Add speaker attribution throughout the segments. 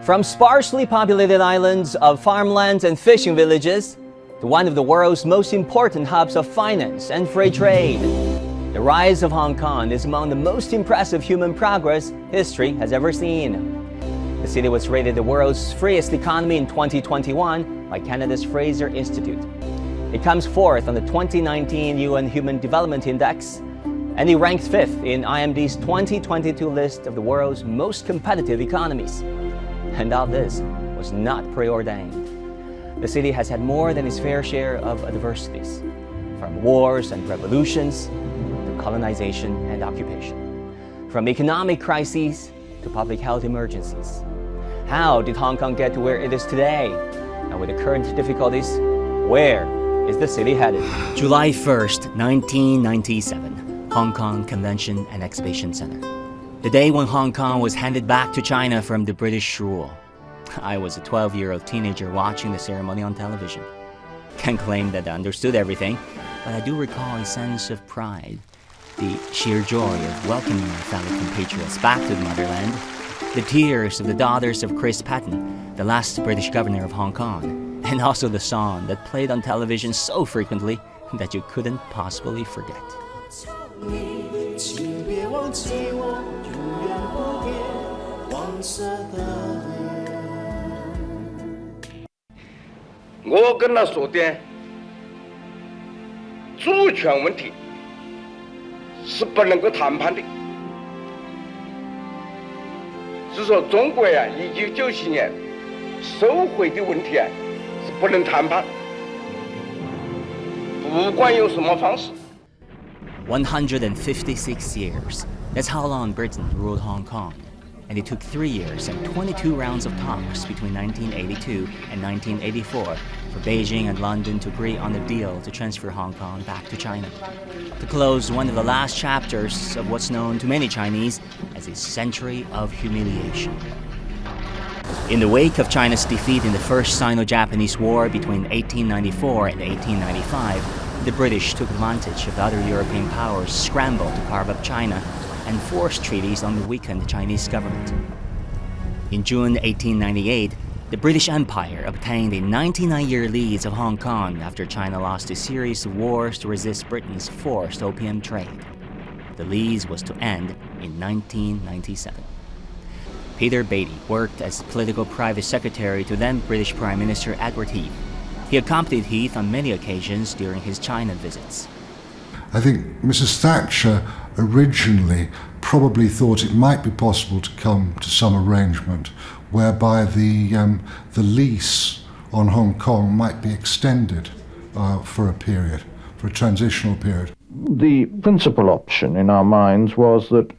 Speaker 1: From sparsely populated islands of farmlands and fishing villages to one of the world's most important hubs of finance and free trade, the rise of Hong Kong is among the most impressive human progress history has ever seen. The city was rated the world's freest economy in 2021 by Canada's Fraser Institute. It comes fourth on the 2019 UN Human Development Index, and it ranked fifth in IMD's 2022 list of the world's most competitive economies. And all this was not preordained. The city has had more than its fair share of adversities, from wars and revolutions to colonization and occupation, from economic crises to public health emergencies. How did Hong Kong get to where it is today? And with the current difficulties, where is the city headed? July 1st, 1997, Hong Kong Convention and Exhibition Center. The day when Hong Kong was handed back to China from the British rule. I was a 12-year-old teenager watching the ceremony on television. Can't claim that I understood everything, but I do recall a sense of pride, the sheer joy of welcoming my fellow compatriots back to the motherland, the tears of the daughters of Chris Patten, the last British governor of Hong Kong, and also the song that played on television so frequently that you couldn't possibly forget.
Speaker 2: 我跟他说的主权问题是不能够谈判的，是说中国呀，1997年收回的问题啊是不能谈判，不管用什么方式。
Speaker 1: 156 years. That's how long Britain ruled Hong Kong. And it took 3 years and 22 rounds of talks between 1982 and 1984 for Beijing and London to agree on a deal to transfer Hong Kong back to China, to close one of the last chapters of what's known to many Chinese as a century of humiliation. In the wake of China's defeat in the First Sino-Japanese War between 1894 and 1895, the British took advantage of the other European powers' scramble to carve up China and forced treaties on the weakened Chinese government. In June 1898, the British Empire obtained a 99-year lease of Hong Kong after China lost a series of wars to resist Britain's forced opium trade. The lease was to end in 1997. Peter Beattie worked as political private secretary to then British Prime Minister Edward Heath. He accompanied Heath on many occasions during his China visits.
Speaker 3: I think Mrs. Thatcher originally probably thought it might be possible to come to some arrangement whereby the lease on Hong Kong might be extended for a period, for a transitional period.
Speaker 4: The principal option in our minds was that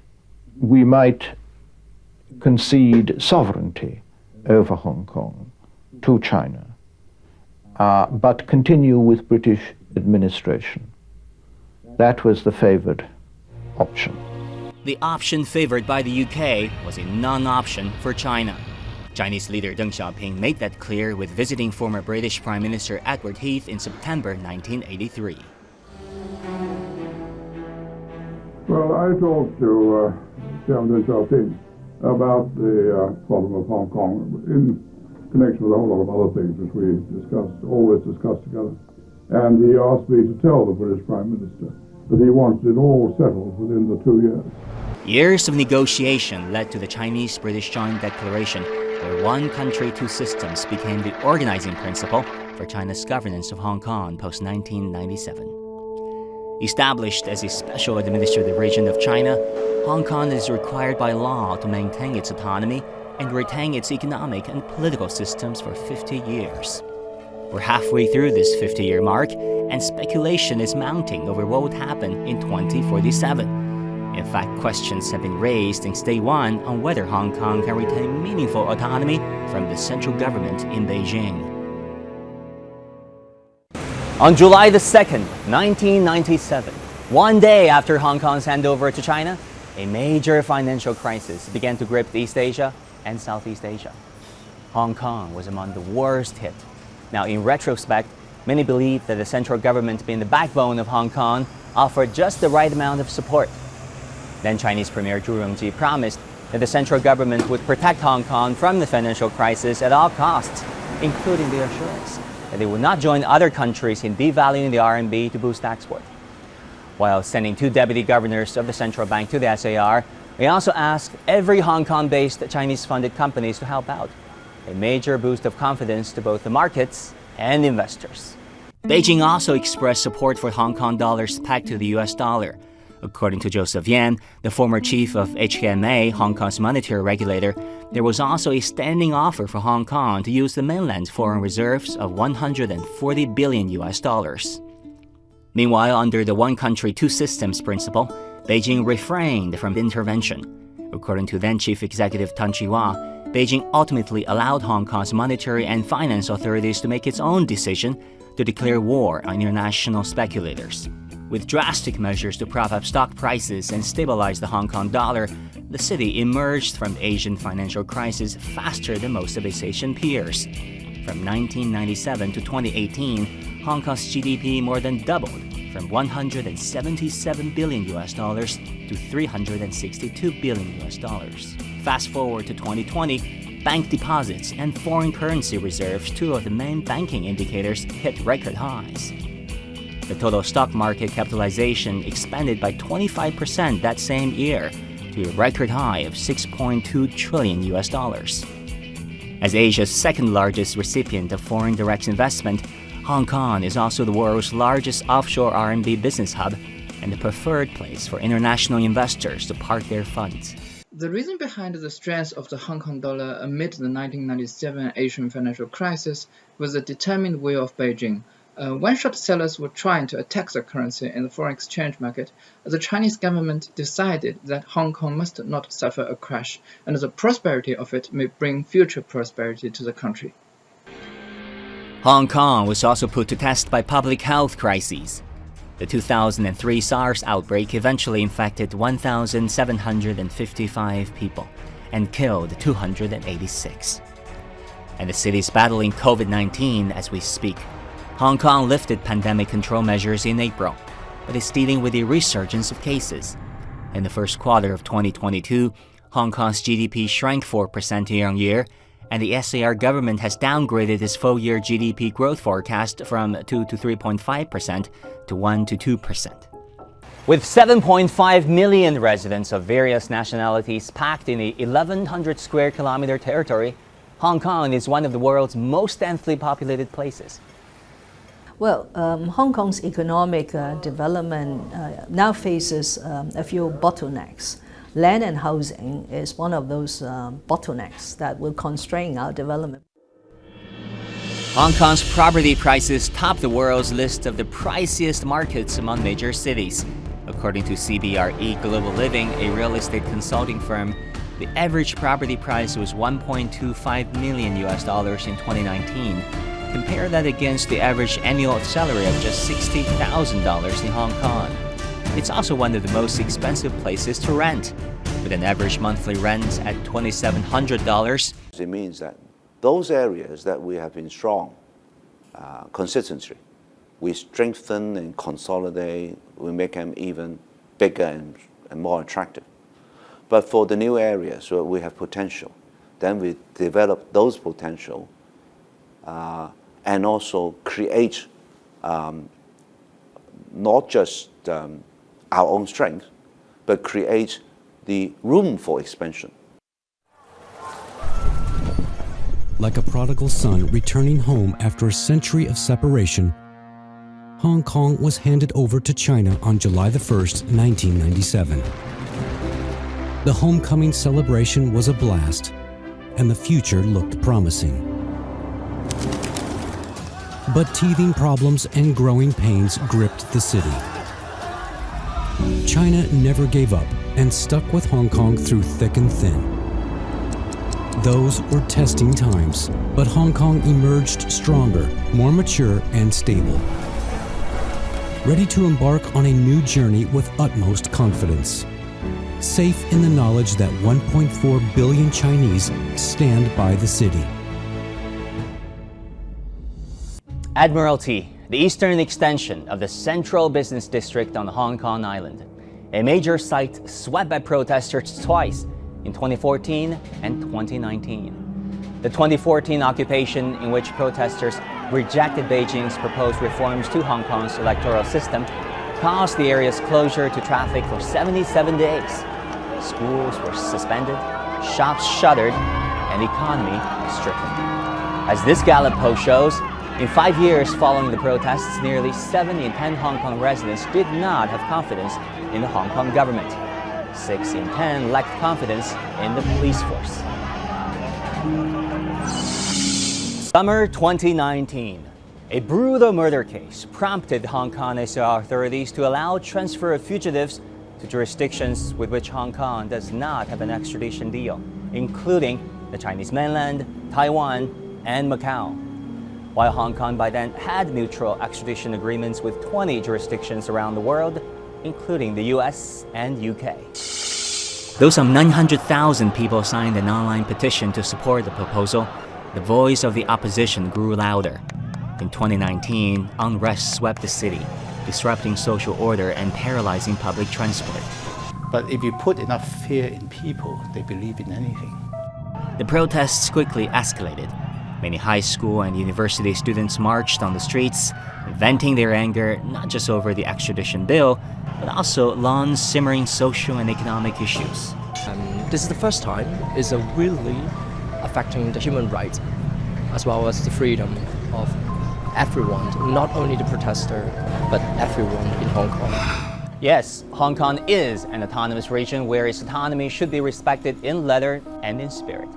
Speaker 4: we might concede sovereignty over Hong Kong to China, but continue with British administration. That was the favored option.
Speaker 1: The option favored by the UK was a non-option for China. Chinese leader Deng Xiaoping made that clear with visiting former British Prime Minister Edward Heath in September 1983.
Speaker 5: Well, I talked to Chairman Deng Xiaoping about the problem of Hong Kong in connection with a whole lot of other things which we always discussed together. And he asked me to tell the British Prime Minister that he wanted it all settled within the 2 years.
Speaker 1: Years of negotiation led to the Chinese-British Joint Declaration, where one country, two systems became the organizing principle for China's governance of Hong Kong post-1997. Established as a special administrative region of China, Hong Kong is required by law to maintain its autonomy and retain its economic and political systems for 50 years. We're halfway through this 50-year mark, and speculation is mounting over what would happen in 2047. In fact, questions have been raised since day one on whether Hong Kong can retain meaningful autonomy from the central government in Beijing. On July the 2nd, 1997, one day after Hong Kong's handover to China, a major financial crisis began to grip East Asia and Southeast Asia. Hong Kong was among the worst hit. Now, in retrospect, many believe that the central government, being the backbone of Hong Kong, offered just the right amount of support. Then Chinese Premier Zhu Rongji promised that the central government would protect Hong Kong from the financial crisis at all costs, including the assurance that they would not join other countries in devaluing the RMB to boost export. While sending 2 deputy governors of the central bank to the SAR, they also asked every Hong Kong-based Chinese-funded companies to help out, a major boost of confidence to both the markets and investors. Beijing also expressed support for Hong Kong dollars pegged to the US dollar. According to Joseph Yan, the former chief of HKMA, Hong Kong's monetary regulator, there was also a standing offer for Hong Kong to use the mainland's foreign reserves of 140 billion US dollars. Meanwhile, under the one country, two systems principle, Beijing refrained from intervention. According to then Chief Executive Tan Chee-hwa, Beijing ultimately allowed Hong Kong's monetary and finance authorities to make its own decision to declare war on international speculators. With drastic measures to prop up stock prices and stabilize the Hong Kong dollar, the city emerged from the Asian financial crisis faster than most of its Asian peers. From 1997 to 2018, Hong Kong's GDP more than doubled, from 177 billion US dollars to 362 billion US dollars. Fast forward to 2020, bank deposits and foreign currency reserves, two of the main banking indicators, hit record highs. The total stock market capitalization expanded by 25% that same year to a record high of 6.2 trillion US dollars. As Asia's second largest recipient of foreign direct investment, Hong Kong is also the world's largest offshore RMB business hub and the preferred place for international investors to park their funds.
Speaker 6: The reason behind the strength of the Hong Kong dollar amid the 1997 Asian financial crisis was the determined will of Beijing. When short sellers were trying to attack the currency in the foreign exchange market, the Chinese government decided that Hong Kong must not suffer a crash, and the prosperity of it may bring future prosperity to the country.
Speaker 1: Hong Kong was also put to test by public health crises. The 2003 SARS outbreak eventually infected 1,755 people and killed 286. And the city is battling COVID-19 as we speak. Hong Kong lifted pandemic control measures in April, but is dealing with a resurgence of cases. In the first quarter of 2022, Hong Kong's GDP shrank 4% year-on-year, and the SAR government has downgraded its full-year GDP growth forecast from 2 to 3.5% to 1 to 2%. With 7.5 million residents of various nationalities packed in a 1,100 square kilometer territory, Hong Kong is one of the world's most densely populated places.
Speaker 7: Well, Hong Kong's economic development now faces a few bottlenecks. Land and housing is one of those bottlenecks that will constrain our development.
Speaker 1: Hong Kong's property prices top the world's list of the priciest markets among major cities. According to CBRE Global Living, a real estate consulting firm, the average property price was 1.25 million US dollars in 2019. Compare that against the average annual salary of just $60,000 in Hong Kong. It's also one of the most expensive places to rent, with an average monthly rent at $2,700.
Speaker 8: It means that those areas that we have been strong consistently, we strengthen and consolidate, we make them even bigger and more attractive. But for the new areas where we have potential, then we develop those potential and also create not just our own strength, but create the room for expansion.
Speaker 9: Like a prodigal son returning home after a century of separation, Hong Kong was handed over to China on July 1st, 1997. The homecoming celebration was a blast, and the future looked promising. But teething problems and growing pains gripped the city. China never gave up and stuck with Hong Kong through thick and thin. Those were testing times, but Hong Kong emerged stronger, more mature and stable, ready to embark on a new journey with utmost confidence, safe in the knowledge that 1.4 billion Chinese stand by the city.
Speaker 1: Admiralty, the eastern extension of the central business district on Hong Kong Island. A major site swept by protesters twice in 2014 and 2019. The 2014 occupation, in which protesters rejected Beijing's proposed reforms to Hong Kong's electoral system, caused the area's closure to traffic for 77 days. Schools were suspended, shops shuttered, and the economy stricken. As this Gallup poll shows, in 5 years following the protests, nearly 7 in 10 Hong Kong residents did not have confidence in the Hong Kong government. 6 in 10 lacked confidence in the police force. Summer 2019. A brutal murder case prompted Hong Kong authorities to allow transfer of fugitives to jurisdictions with which Hong Kong does not have an extradition deal, including the Chinese mainland, Taiwan, and Macau. While Hong Kong by then had neutral extradition agreements with 20 jurisdictions around the world, including the US and UK. Though some 900,000 people signed an online petition to support the proposal, the voice of the opposition grew louder. In 2019, unrest swept the city, disrupting social order and paralyzing public transport.
Speaker 10: But if you put enough fear in people, they believe in anything.
Speaker 1: The protests quickly escalated. Many high school and university students marched on the streets, venting their anger not just over the extradition bill, but also long simmering social and economic issues.
Speaker 11: This is the first time it's really affecting the human rights as well as the freedom of everyone, not only the protester, but everyone in Hong Kong.
Speaker 1: Yes, Hong Kong is an autonomous region where its autonomy should be respected in letter and in spirit.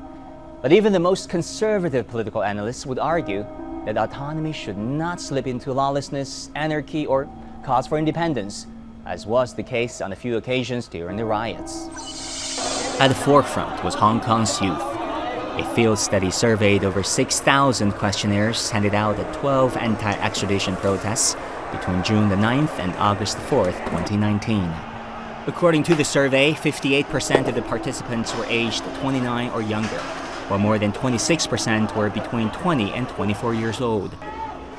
Speaker 1: But even the most conservative political analysts would argue that autonomy should not slip into lawlessness, anarchy, or cause for independence, as was the case on a few occasions during the riots. At the forefront was Hong Kong's youth. A field study surveyed over 6,000 questionnaires handed out at 12 anti-extradition protests between June the 9th and August the 4th, 2019. According to the survey, 58% of the participants were aged 29 or younger, while more than 26% were between 20 and 24 years old.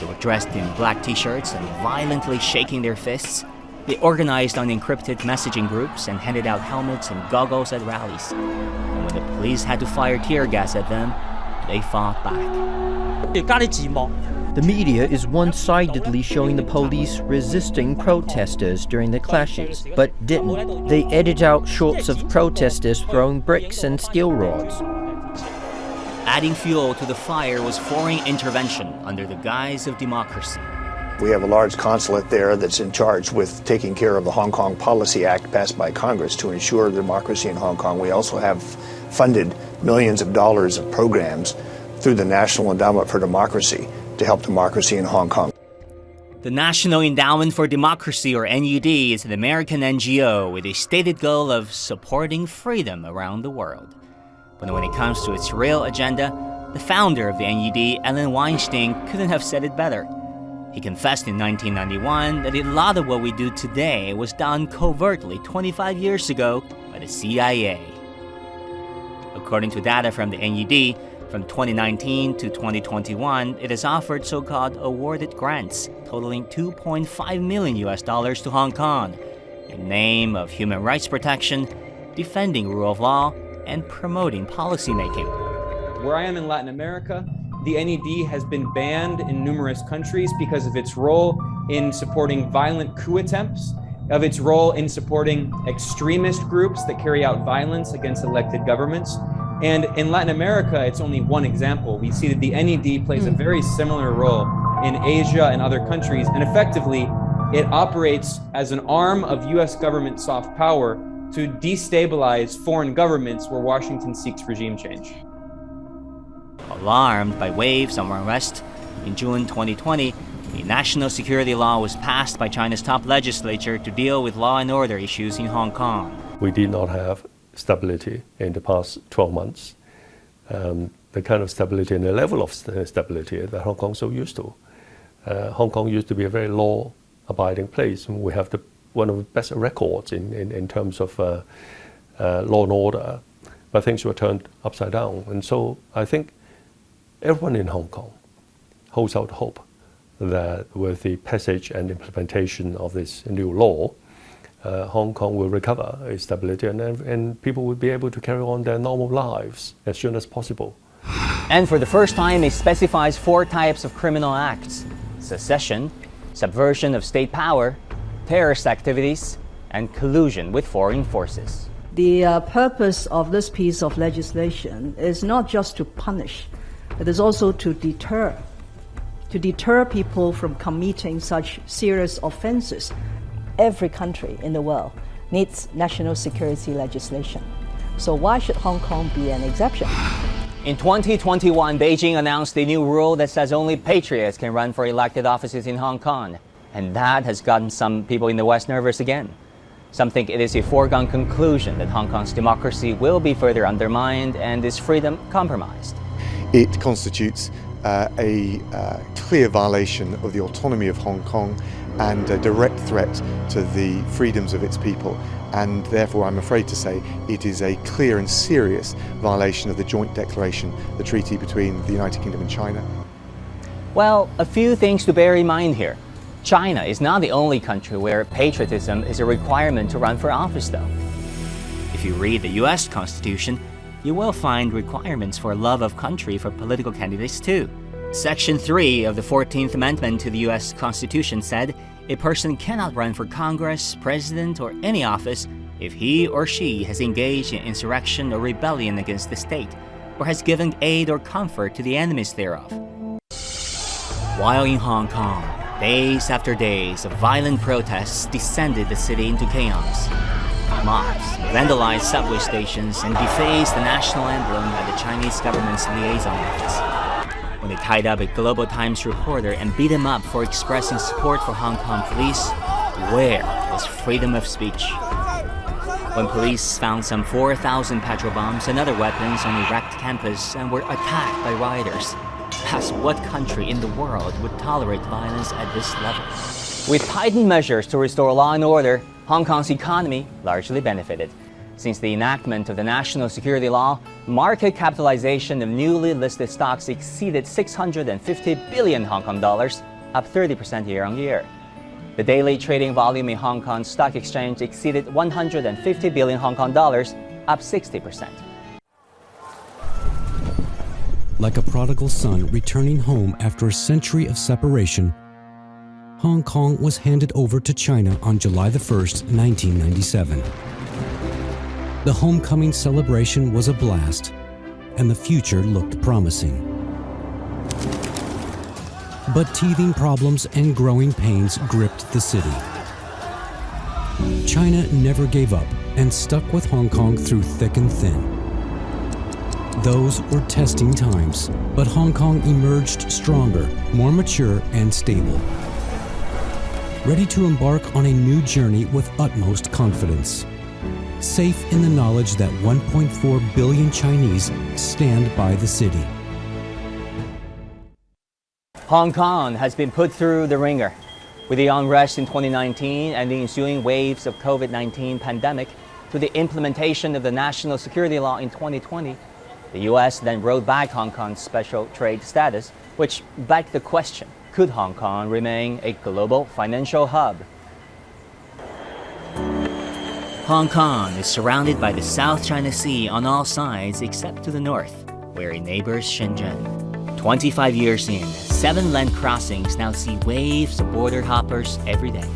Speaker 1: They were dressed in black t-shirts and violently shaking their fists. They organized on encrypted messaging groups and handed out helmets and goggles at rallies. And when the police had to fire tear gas at them, they fought back.
Speaker 12: The media is one-sidedly showing the police resisting protesters during the clashes, but didn't. They edit out shots of protesters throwing bricks and steel rods.
Speaker 1: Adding fuel to the fire was foreign intervention under the guise of democracy.
Speaker 13: We have a large consulate there that's in charge with taking care of the Hong Kong Policy Act passed by Congress to ensure democracy in Hong Kong. We also have funded millions of dollars of programs through the National Endowment for Democracy to help democracy in Hong Kong.
Speaker 1: The National Endowment for Democracy, or NED, is an American NGO with a stated goal of supporting freedom around the world. But when it comes to its real agenda, the founder of the NED, Alan Weinstein, couldn't have said it better. He confessed in 1991 that a lot of what we do today was done covertly 25 years ago by the CIA. According to data from the NED, from 2019 to 2021, it has offered so-called awarded grants totaling $2.5 million to Hong Kong in the name of human rights protection, defending rule of law, and promoting policymaking.
Speaker 14: Where I am in Latin America, the NED has been banned in numerous countries because of its role in supporting violent coup attempts, of its role in supporting extremist groups that carry out violence against elected governments. And in Latin America, it's only one example. We see that the NED plays a very similar role in Asia and other countries, and effectively, it operates as an arm of US government soft power to destabilize foreign governments where Washington seeks regime change.
Speaker 1: Alarmed by waves of unrest, in June 2020, a national security law was passed by China's top legislature to deal with law and order issues in Hong Kong.
Speaker 15: We did not have stability in the past 12 months. The kind of stability and the level of stability that Hong Kong is so used to. Hong Kong used to be a very law-abiding place, and we have one of the best records in terms of law and order, but things were turned upside down. And so I think everyone in Hong Kong holds out hope that with the passage and implementation of this new law, Hong Kong will recover its stability and people will be able to carry on their normal lives as soon as possible.
Speaker 1: And for the first time, it specifies 4 types of criminal acts: secession, subversion of state power, terrorist activities, and collusion with foreign forces.
Speaker 7: The purpose of this piece of legislation is not just to punish, it is also to deter people from committing such serious offenses. Every country in the world needs national security legislation. So why should Hong Kong be an exception?
Speaker 1: In 2021, Beijing announced a new rule that says only patriots can run for elected offices in Hong Kong. And that has gotten some people in the West nervous again. Some think it is a foregone conclusion that Hong Kong's democracy will be further undermined and its freedom compromised.
Speaker 16: It constitutes a clear violation of the autonomy of Hong Kong and a direct threat to the freedoms of its people. And therefore, I'm afraid to say, it is a clear and serious violation of the joint declaration, the treaty between the United Kingdom and China.
Speaker 1: Well, a few things to bear in mind here. China is not the only country where patriotism is a requirement to run for office, though. If you read the US Constitution, you will find requirements for love of country for political candidates too. Section 3 of the 14th Amendment to the US Constitution said a person cannot run for Congress, president, or any office if he or she has engaged in insurrection or rebellion against the state, or has given aid or comfort to the enemies thereof. While in Hong Kong, days after days of violent protests descended the city into chaos. Mobs vandalized subway stations and defaced the national emblem at the Chinese government's liaison office. When they tied up a Global Times reporter and beat him up for expressing support for Hong Kong police, where was freedom of speech? When police found some 4,000 petrol bombs and other weapons on a wrecked campus and were attacked by rioters, ask what country in the world would tolerate violence at this level? With tightened measures to restore law and order, Hong Kong's economy largely benefited. Since the enactment of the national security law, market capitalization of newly listed stocks exceeded 650 billion Hong Kong dollars, up 30% year on year. The daily trading volume in Hong Kong Stock Exchange exceeded 150 billion Hong Kong dollars, up 60%.
Speaker 9: Like a prodigal son returning home after a century of separation, Hong Kong was handed over to China on July 1st, 1997. The homecoming celebration was a blast, and the future looked promising. But teething problems and growing pains gripped the city. China never gave up and stuck with Hong Kong through thick and thin. Those were testing times, but Hong Kong emerged stronger, more mature, and stable. Ready to embark on a new journey with utmost confidence. Safe in the knowledge that 1.4 billion Chinese stand by the city.
Speaker 1: Hong Kong has been put through the ringer. With the unrest in 2019 and the ensuing waves of COVID-19 pandemic to the implementation of the national security law in 2020, the US then rolled back Hong Kong's special trade status, which begged the question, could Hong Kong remain a global financial hub? Hong Kong is surrounded by the South China Sea on all sides except to the north, where it neighbors Shenzhen. 25 years in, 7 land crossings now see waves of border hoppers every day.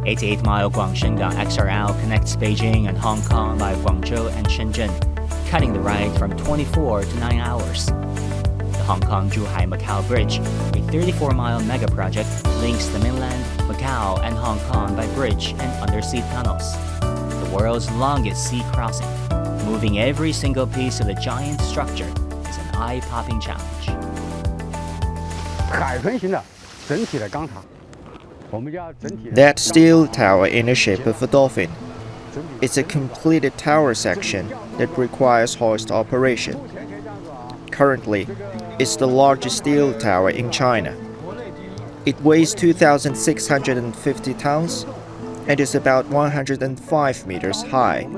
Speaker 1: 88-mile Guangshengang XRL connects Beijing and Hong Kong by Guangzhou and Shenzhen, cutting the ride from 24 to 9 hours. The Hong Kong-Zhuhai-Macau Bridge, a 34-mile mega-project, links the mainland, Macau, and Hong Kong by bridge and undersea tunnels. The world's longest sea crossing, moving every single piece of the giant structure, is an eye-popping challenge.
Speaker 12: That steel tower in the shape of a dolphin. It's a completed tower section that requires hoist operation. Currently, it's the largest steel tower in China. It weighs 2,650 tons and is about 105 meters high.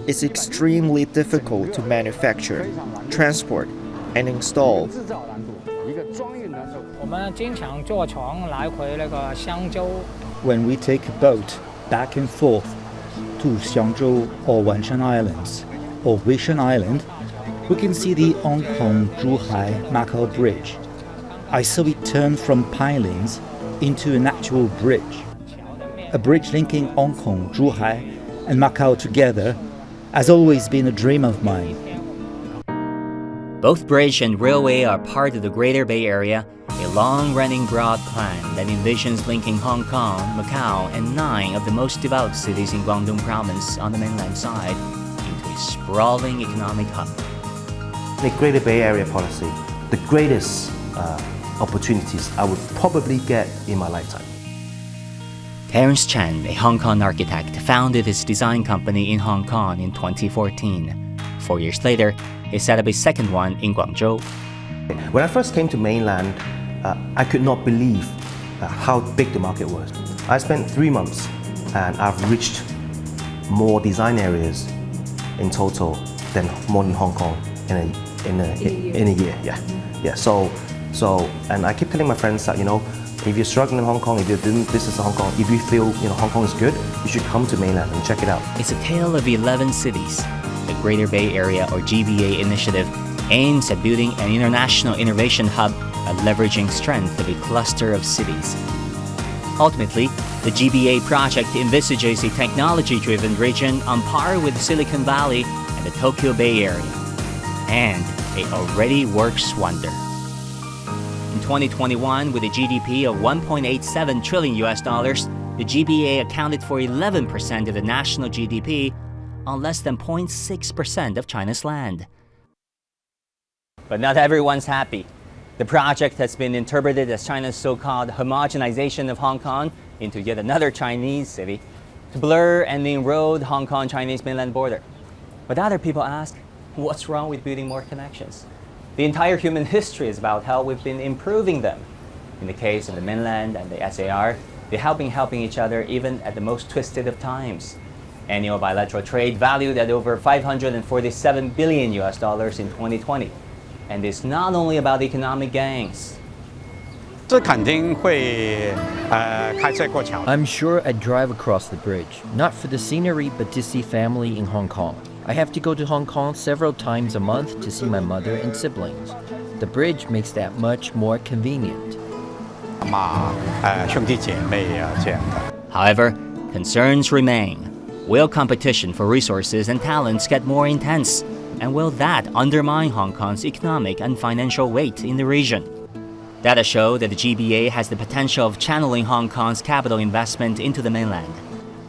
Speaker 12: It's extremely difficult to manufacture, transport, and install.
Speaker 17: 我们经常坐船来回那个香洲 when we take a boat back and forth to Xiangzhou or Wanshan Islands or Weishan Island, we can see the Hong Kong-Zhuhai Macau Bridge. I saw it turn from pilings into an actual bridge. A bridge linking Hong Kong, Zhuhai, and Macau together has always been a dream of mine.
Speaker 1: Both bridge and railway are part of the Greater Bay Area, a long-running broad plan that envisions linking Hong Kong, Macau, and 9 of the most developed cities in Guangdong province on the mainland side into a sprawling economic hub.
Speaker 18: The Greater Bay Area policy, the greatest opportunities I would probably get in my lifetime.
Speaker 1: Terence Chen, a Hong Kong architect, founded his design company in Hong Kong in 2014. 4 years later, he set up a second one in Guangzhou.
Speaker 18: When I first came to mainland, I could not believe how big the market was. I spent 3 months and I've reached more design areas in total than more than Hong Kong in a year. Yeah. So, and I keep telling my friends that, if you're struggling in Hong Kong, if you're doing business in Hong Kong, if you feel Hong Kong is good, you should come to mainland and check it out.
Speaker 1: It's a tale of 11 cities. The Greater Bay Area, or GBA initiative, aims at building an international innovation hub by leveraging strength of a cluster of cities. Ultimately, the GBA project envisages a technology-driven region on par with Silicon Valley and the Tokyo Bay Area. And it already works wonder. In 2021, with a GDP of $1.87 trillion, the GBA accounted for 11% of the national GDP on less than 0.6% of China's land. But not everyone's happy. The project has been interpreted as China's so-called homogenization of Hong Kong into yet another Chinese city to blur and erode Hong Kong-Chinese mainland border. But other people ask, what's wrong with building more connections? The entire human history is about how we've been improving them. In the case of the mainland and the SAR, they have been helping each other even at the most twisted of times. Annual bilateral trade valued at over $547 billion in 2020. And it's not only about economic gains.
Speaker 12: I'm sure I'd drive across the bridge, not for the scenery but to see family in Hong Kong. I have to go to Hong Kong several times a month to see my mother and siblings. The bridge makes that much more convenient.
Speaker 1: However, concerns remain. Will competition for resources and talents get more intense? And will that undermine Hong Kong's economic and financial weight in the region? Data show that the GBA has the potential of channeling Hong Kong's capital investment into the mainland.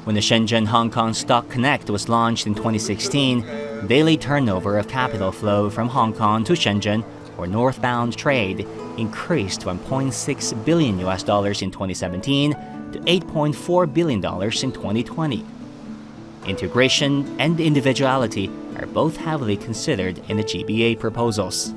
Speaker 1: When the Shenzhen-Hong Kong Stock Connect was launched in 2016, daily turnover of capital flow from Hong Kong to Shenzhen, or northbound trade, increased from $0.6 billion in 2017 to $8.4 billion in 2020. Integration and individuality are both heavily considered in the GBA proposals.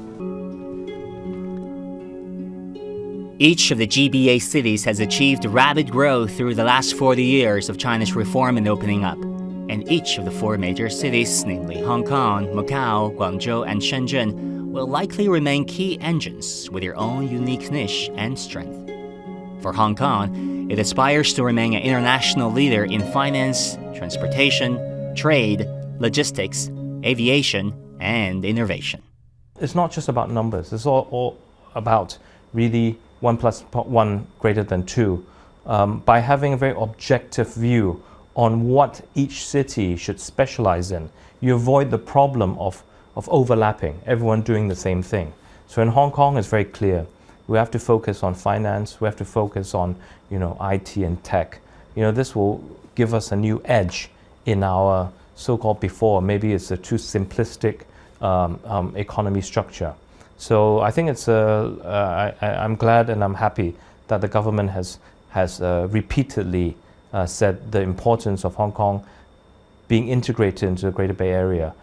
Speaker 1: Each of the GBA cities has achieved rapid growth through the last 40 years of China's reform and opening up, and each of the 4 major cities, namely Hong Kong, Macau, Guangzhou, and Shenzhen, will likely remain key engines with their own unique niche and strength. For Hong Kong, it aspires to remain an international leader in finance, transportation, trade, logistics, aviation, and innovation.
Speaker 19: It's not just about numbers, it's all about really 1 + 1 greater than 2. By having a very objective view on what each city should specialize in, you avoid the problem of overlapping, everyone doing the same thing. So in Hong Kong, it's very clear. We have to focus on finance, we have to focus on IT and tech. This will give us a new edge in our so-called before, maybe it's a too simplistic economy structure. So I think it's I'm glad and I'm happy that the government has repeatedly said the importance of Hong Kong being integrated into the Greater Bay Area.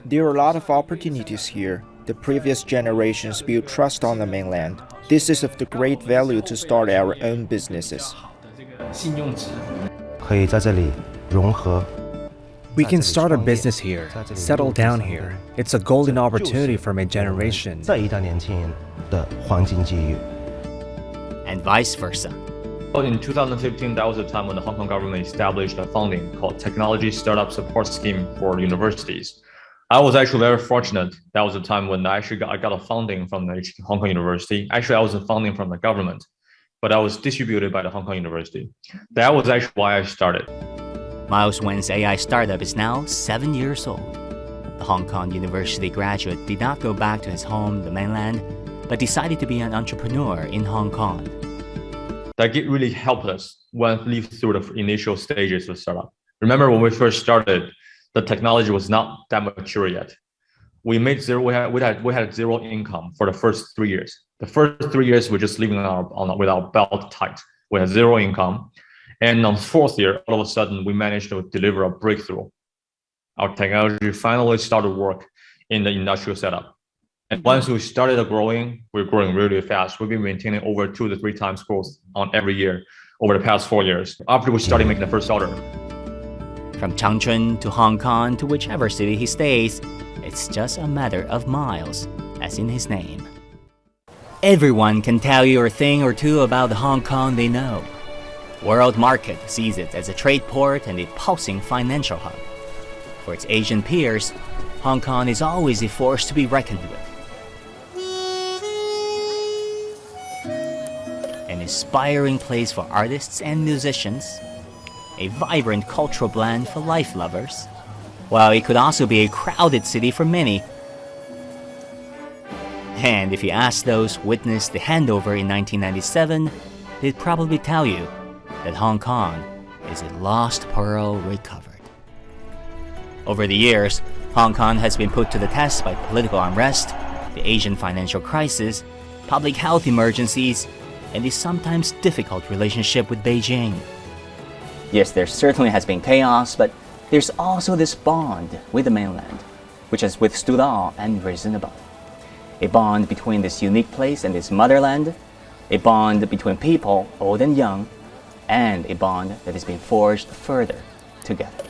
Speaker 20: There are a lot of opportunities here. The previous generations built trust on the mainland. This is of the great value to start our own businesses.
Speaker 21: We can start a business here, settle down here. It's a golden opportunity for my generation.
Speaker 1: And
Speaker 2: and vice versa.
Speaker 22: In 2015, that was the time when the Hong Kong government established a funding called Technology Startup Support Scheme for universities. I was actually very fortunate. That was the time when I got a funding from the Hong Kong University. Actually, I wasn't funding from the government, but I was distributed by the Hong Kong University. That was actually why I started.
Speaker 2: Miles Wen's AI startup is now 7 years old. The Hong Kong University graduate did not go back to his home, the mainland, but decided to be an entrepreneur in Hong Kong.
Speaker 22: That really helped us when we lived through the initial stages of startup. Remember when we first started, the technology was not that mature yet. We had zero income for the first 3 years. The first 3 years, we're just living with our belt tight. We had zero income. And on the fourth year, all of a sudden, we managed to deliver a breakthrough. Our technology finally started work in the industrial setup. And once we started growing, we're growing really fast. We've been maintaining over 2 to 3 times growth on every year over the past 4 years after we started making the first order.
Speaker 2: From Changchun to Hong Kong to whichever city he stays, it's just a matter of miles, as in his name. Everyone can tell you a thing or two about Hong Kong they know. World Market sees it as a trade port and a pulsing financial hub. For its Asian peers, Hong Kong is always a force to be reckoned with. An inspiring place for artists and musicians, a vibrant cultural blend for life lovers, while it could also be a crowded city for many. And if you ask those who witnessed the handover in 1997, they'd probably tell you that Hong Kong is a lost pearl recovered. Over the years, Hong Kong has been put to the test by political unrest, the Asian financial crisis, public health emergencies, and a sometimes difficult relationship with Beijing. Yes, there certainly has been chaos, but there's also this bond with the mainland, which has withstood all and risen above. A bond between this unique place and this motherland, a bond between people, old and young, and a bond that has been forged further together.